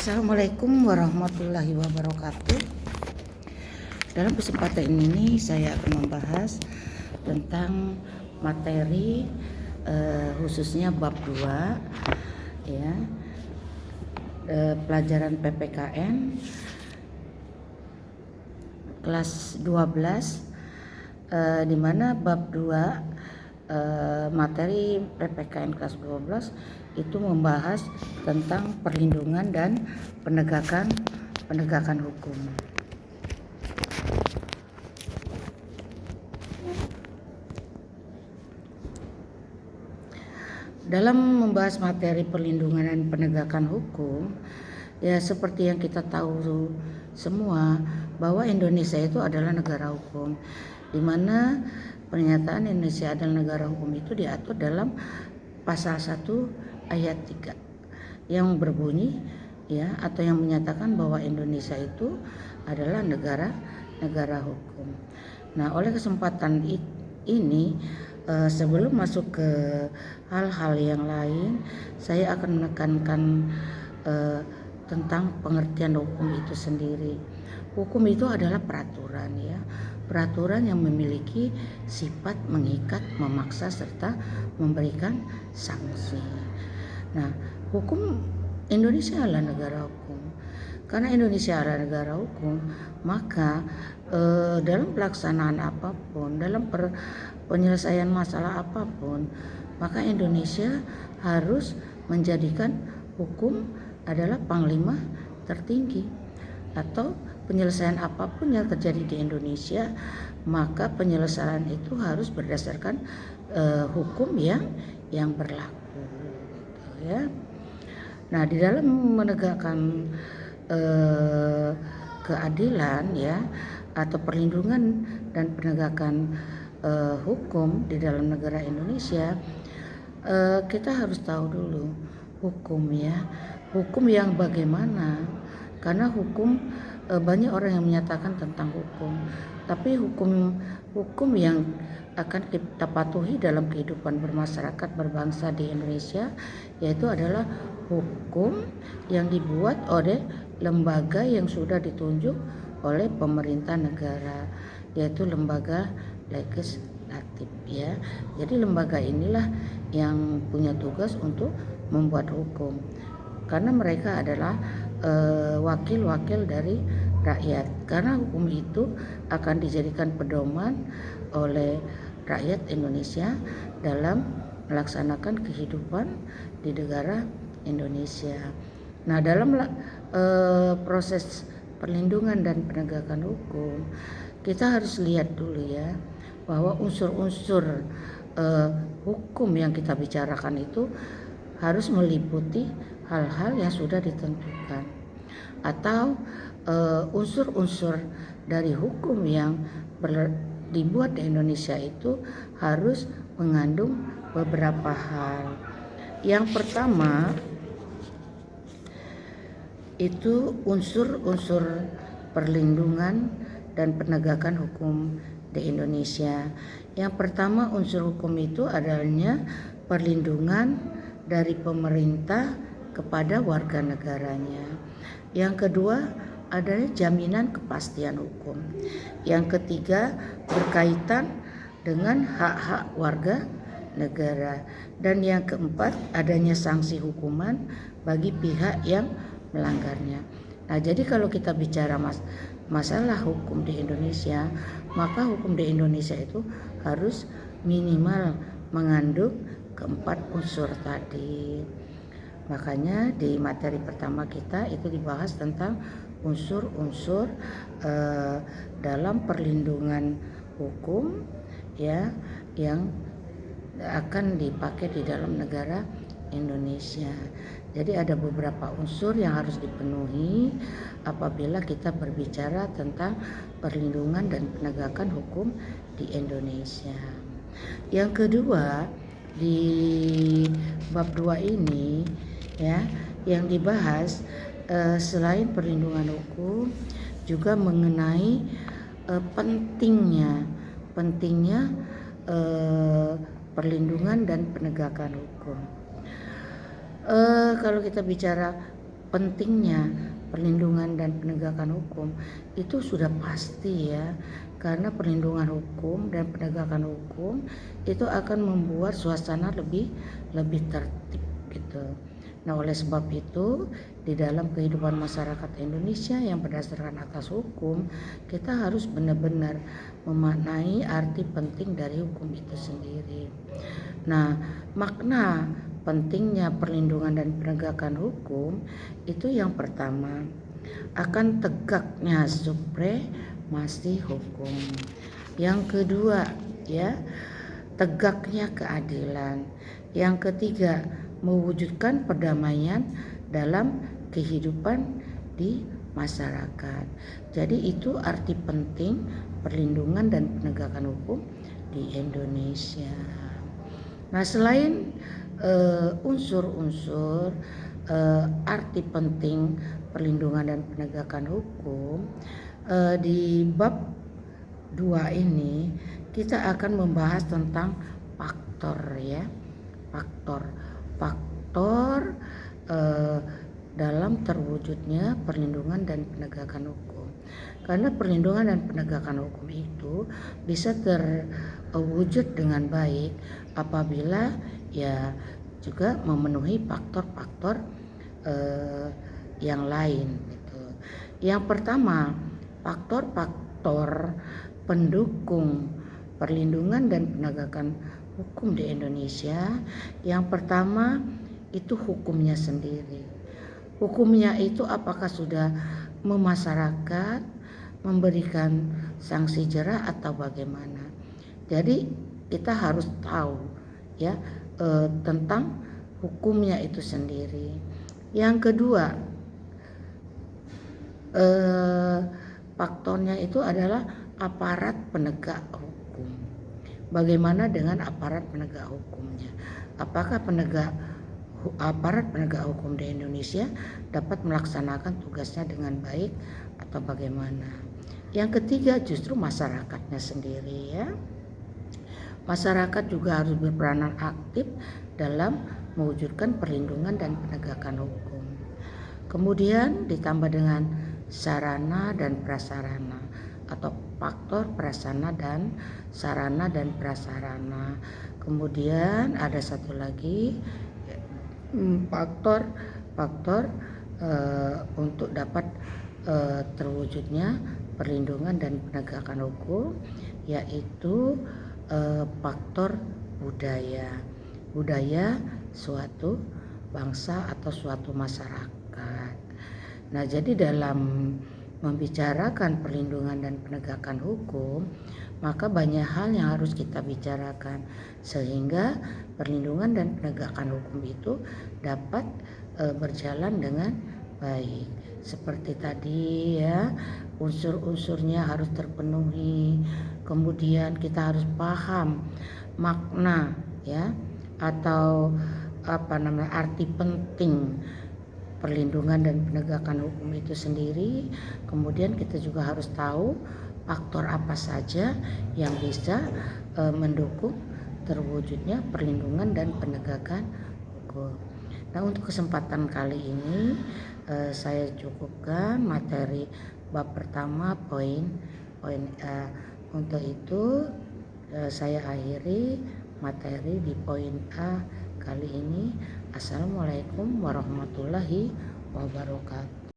Assalamualaikum warahmatullahi wabarakatuh. Dalam kesempatan ini saya akan membahas tentang materi khususnya bab 2 ya, pelajaran PPKN kelas 12 di mana bab 2 materi PPKN kelas 12 itu membahas tentang perlindungan dan penegakan hukum. Dalam membahas materi perlindungan dan penegakan hukum, ya seperti yang kita tahu semua bahwa Indonesia itu adalah negara hukum, di mana pernyataan Indonesia adalah negara hukum itu diatur dalam pasal 1 ayat 3 yang berbunyi ya, atau yang menyatakan bahwa Indonesia itu adalah negara hukum. Nah, oleh kesempatan ini sebelum masuk ke hal-hal yang lain, saya akan menekankan tentang pengertian hukum itu sendiri. Hukum itu adalah peraturan ya, peraturan yang memiliki sifat mengikat, memaksa serta memberikan sanksi. Nah, hukum Indonesia adalah negara hukum. Karena Indonesia adalah negara hukum, maka dalam pelaksanaan apapun, dalam penyelesaian masalah apapun, maka Indonesia harus menjadikan hukum adalah panglima tertinggi. Atau penyelesaian apapun yang terjadi di Indonesia, maka penyelesaian itu harus berdasarkan hukum yang berlaku gitu ya. Nah, di dalam menegakkan keadilan ya, atau perlindungan dan penegakan hukum di dalam negara Indonesia, kita harus tahu dulu hukum ya, hukum yang bagaimana. Karena hukum banyak orang yang menyatakan tentang hukum, tapi hukum yang akan kita patuhi dalam kehidupan bermasyarakat berbangsa di Indonesia yaitu adalah hukum yang dibuat oleh lembaga yang sudah ditunjuk oleh pemerintah negara, yaitu lembaga legislatif ya. Jadi lembaga inilah yang punya tugas untuk membuat hukum, karena mereka adalah wakil-wakil dari rakyat. Karena hukum itu akan dijadikan pedoman oleh rakyat Indonesia dalam melaksanakan kehidupan di negara Indonesia. Nah, dalam proses perlindungan dan penegakan hukum, kita harus lihat dulu ya, bahwa unsur-unsur hukum yang kita bicarakan itu harus meliputi hal-hal yang sudah ditentukan, atau unsur-unsur dari hukum yang dibuat di Indonesia itu harus mengandung beberapa hal. Yang pertama itu unsur-unsur perlindungan dan penegakan hukum di Indonesia. Yang pertama, unsur hukum itu adanya perlindungan dari pemerintah kepada warga negaranya. Yang kedua, adanya jaminan kepastian hukum. Yang ketiga, berkaitan dengan hak-hak warga negara. Dan yang keempat, adanya sanksi hukuman bagi pihak yang melanggarnya. Nah, jadi kalau kita bicara masalah hukum di Indonesia, maka hukum di Indonesia itu harus minimal mengandung keempat unsur tadi. Makanya di materi pertama kita itu dibahas tentang unsur-unsur dalam perlindungan hukum ya, yang akan dipakai di dalam negara Indonesia. Jadi ada beberapa unsur yang harus dipenuhi apabila kita berbicara tentang perlindungan dan penegakan hukum di Indonesia. Yang kedua, di bab 2 ini ya, yang dibahas selain perlindungan hukum juga mengenai pentingnya perlindungan dan penegakan hukum. Kalau kita bicara pentingnya perlindungan dan penegakan hukum itu sudah pasti ya, karena perlindungan hukum dan penegakan hukum itu akan membuat suasana lebih tertib gitu. Nah, oleh sebab itu di dalam kehidupan masyarakat Indonesia yang berdasarkan atas hukum, kita harus benar-benar memaknai arti penting dari hukum itu sendiri. Nah, makna pentingnya perlindungan dan penegakan hukum itu yang pertama, akan tegaknya supremasi hukum. Yang kedua, ya, tegaknya keadilan. Yang ketiga, mewujudkan perdamaian dalam kehidupan di masyarakat. Jadi itu arti penting perlindungan dan penegakan hukum di Indonesia. Nah, selain unsur-unsur arti penting perlindungan dan penegakan hukum, di bab 2 ini kita akan membahas tentang faktor ya, faktor dalam terwujudnya perlindungan dan penegakan hukum. Karena perlindungan dan penegakan hukum itu bisa terwujud dengan baik apabila ya juga memenuhi faktor-faktor yang lain gitu. Yang pertama, faktor-faktor pendukung perlindungan dan penegakan hukum di Indonesia. Yang pertama itu hukumnya sendiri. Hukumnya itu apakah sudah memasyarakat, memberikan sanksi jera atau bagaimana. Jadi kita harus tahu ya tentang hukumnya itu sendiri. Yang kedua, faktornya itu adalah aparat penegak hukum. Bagaimana dengan aparat penegak hukumnya? Apakah aparat penegak hukum di Indonesia dapat melaksanakan tugasnya dengan baik atau bagaimana? Yang ketiga justru masyarakatnya sendiri ya. Masyarakat juga harus berperanan aktif dalam mewujudkan perlindungan dan penegakan hukum. Kemudian ditambah dengan sarana dan prasarana atau faktor prasarana dan sarana dan prasarana. Kemudian ada satu lagi faktor untuk dapat terwujudnya perlindungan dan penegakan hukum, yaitu faktor budaya suatu bangsa atau suatu masyarakat. Nah, jadi dalam membicarakan perlindungan dan penegakan hukum, maka banyak hal yang harus kita bicarakan sehingga perlindungan dan penegakan hukum itu dapat berjalan dengan baik. Seperti tadi ya, unsur-unsurnya harus terpenuhi. Kemudian kita harus paham makna ya atau arti penting perlindungan dan penegakan hukum itu sendiri. Kemudian kita juga harus tahu faktor apa saja yang bisa mendukung terwujudnya perlindungan dan penegakan hukum. Nah, untuk kesempatan kali ini saya cukupkan materi bab pertama poin A. Untuk itu saya akhiri materi di poin A kali ini. Assalamualaikum warahmatullahi wabarakatuh.